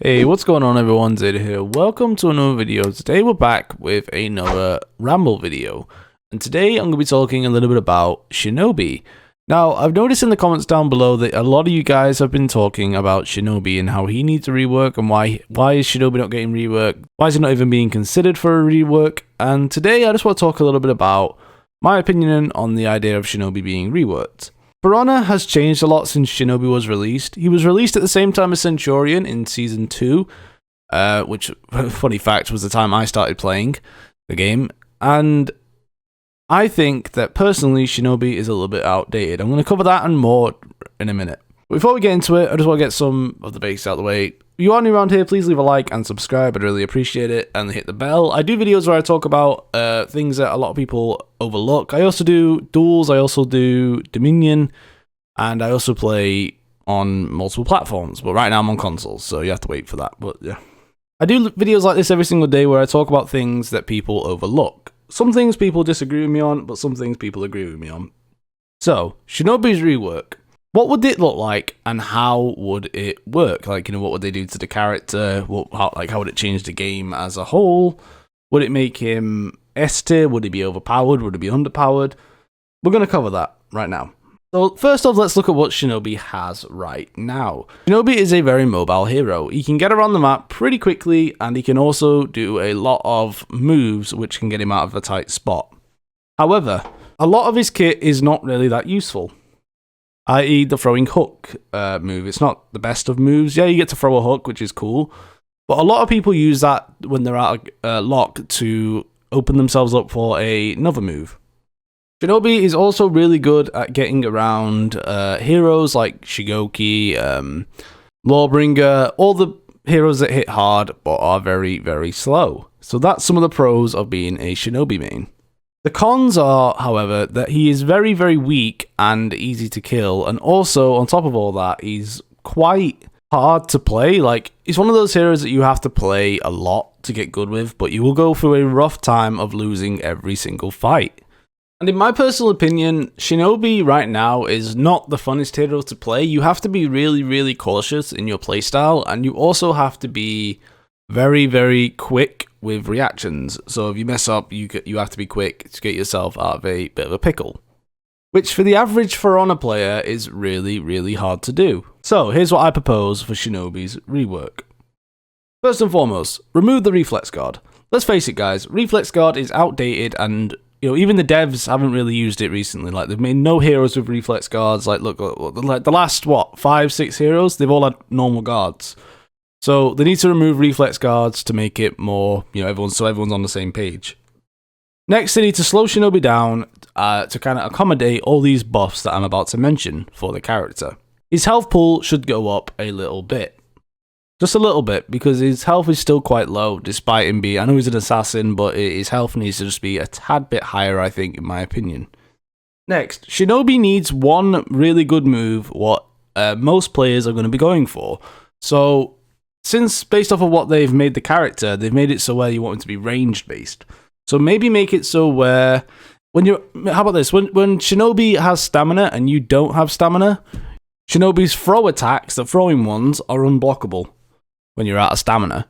Hey, what's going on everyone, Zeta here. Welcome to another video. Today we're back with another ramble video. And today I'm going to be talking a little bit about Shinobi. Now, I've noticed in the comments down below that a lot of you guys have been talking about Shinobi and how he needs a rework and why is Shinobi not getting rework? Why is he not even being considered for a rework? And today I just want to talk a little bit about my opinion on the idea of Shinobi being reworked. For Honor has changed a lot since Shinobi was released. He was released at the same time as Centurion in Season 2, which, funny fact, was the time I started playing the game. And I think that, personally, Shinobi is a little bit outdated. I'm going to cover that and more in a minute. Before we get into it, I just want to get some of the basics out of the way. If you are new around here, please leave a like and subscribe. I'd really appreciate it. And hit the bell. I do videos where I talk about things that a lot of people overlook. I also do duels. I also do Dominion. And I also play on multiple platforms. But right now I'm on consoles, so you have to wait for that. But yeah. I do videos like this every single day where I talk about things that people overlook. Some things people disagree with me on, but some things people agree with me on. So, Shinobi's rework. What would it look like, and how would it work? Like, what would they do to the character? How would it change the game as a whole? Would it make him S tier? Would he be overpowered? Would he be underpowered? We're going to cover that right now. So, first off, let's look at what Shinobi has right now. Shinobi is a very mobile hero. He can get around the map pretty quickly, and he can also do a lot of moves which can get him out of a tight spot. However, a lot of his kit is not really that useful. I.e. the throwing hook move. It's not the best of moves. Yeah, you get to throw a hook, which is cool. But a lot of people use that when they're out of lock to open themselves up for another move. Shinobi is also really good at getting around heroes like Shigoki, Lawbringer, all the heroes that hit hard but are very, very slow. So that's some of the pros of being a Shinobi main. The cons are, however, that he is very, very weak and easy to kill, and also, on top of all that, he's quite hard to play. Like, he's one of those heroes that you have to play a lot to get good with, but you will go through a rough time of losing every single fight. And in my personal opinion, Shinobi right now is not the funnest hero to play. You have to be really, really cautious in your playstyle, and you also have to be very, very quick with reactions. So if you mess up, you have to be quick to get yourself out of a bit of a pickle. Which for the average For Honor player is really, really hard to do. So here's what I propose for Shinobi's rework. First and foremost, remove the reflex guard. Let's face it guys, reflex guard is outdated and even the devs haven't really used it recently. Like, they've made no heroes with reflex guards. Like, look, like the last, 5-6 heroes, they've all had normal guards. So they need to remove reflex guards to make it more, everyone's on the same page. Next, they need to slow Shinobi down to kind of accommodate all these buffs that I'm about to mention for the character. His health pool should go up a little bit. Just a little bit, because his health is still quite low, despite him being, I know he's an assassin, but his health needs to just be a tad bit higher, I think, in my opinion. Next, Shinobi needs one really good move, what most players are going to be going for. So, since based off of what they've made the character, they've made it so where you want him to be ranged based. So maybe make it so where, how about this, when Shinobi has stamina and you don't have stamina, Shinobi's throw attacks, the throwing ones, are unblockable when you're out of stamina.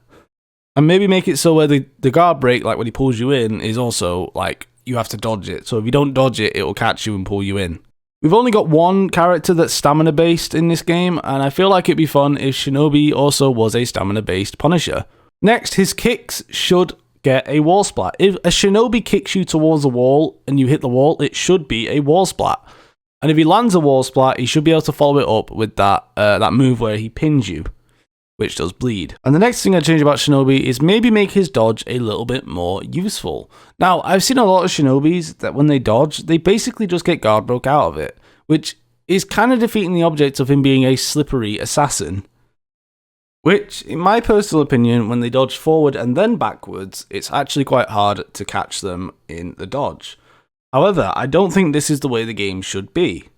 And maybe make it so where the guard break, like when he pulls you in, is also like you have to dodge it. So if you don't dodge it, it will catch you and pull you in. We've only got one character that's stamina based in this game, and I feel like it'd be fun if Shinobi also was a stamina based Punisher. Next, his kicks should get a wall splat. If a Shinobi kicks you towards a wall and you hit the wall, it should be a wall splat. And if he lands a wall splat, he should be able to follow it up with that move where he pins you, which does bleed. And the next thing I change about Shinobi is maybe make his dodge a little bit more useful. Now, I've seen a lot of Shinobis that when they dodge, they basically just get guard broke out of it, which is kind of defeating the object of him being a slippery assassin. Which, in my personal opinion, when they dodge forward and then backwards, it's actually quite hard to catch them in the dodge. However, I don't think this is the way the game should be.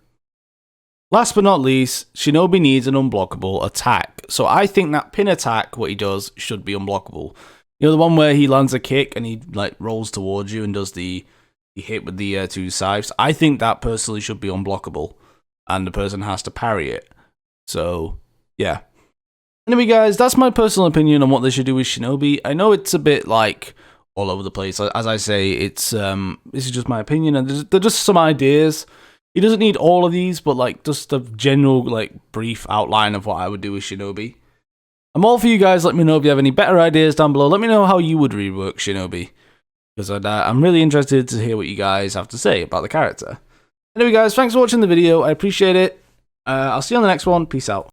Last but not least, Shinobi needs an unblockable attack. So I think that pin attack, what he does, should be unblockable. The one where he lands a kick and he rolls towards you and does the hit with the two scythes. I think that personally should be unblockable, and the person has to parry it. So, yeah. Anyway, guys, that's my personal opinion on what they should do with Shinobi. I know it's a bit like all over the place. As I say, it's this is just my opinion, and there's just some ideas. He doesn't need all of these, but like just a general like brief outline of what I would do with Shinobi. I'm all for you guys. Let me know if you have any better ideas down below. Let me know how you would rework Shinobi, because I'm really interested to hear what you guys have to say about the character. Anyway, guys, thanks for watching the video. I appreciate it. I'll see you on the next one. Peace out.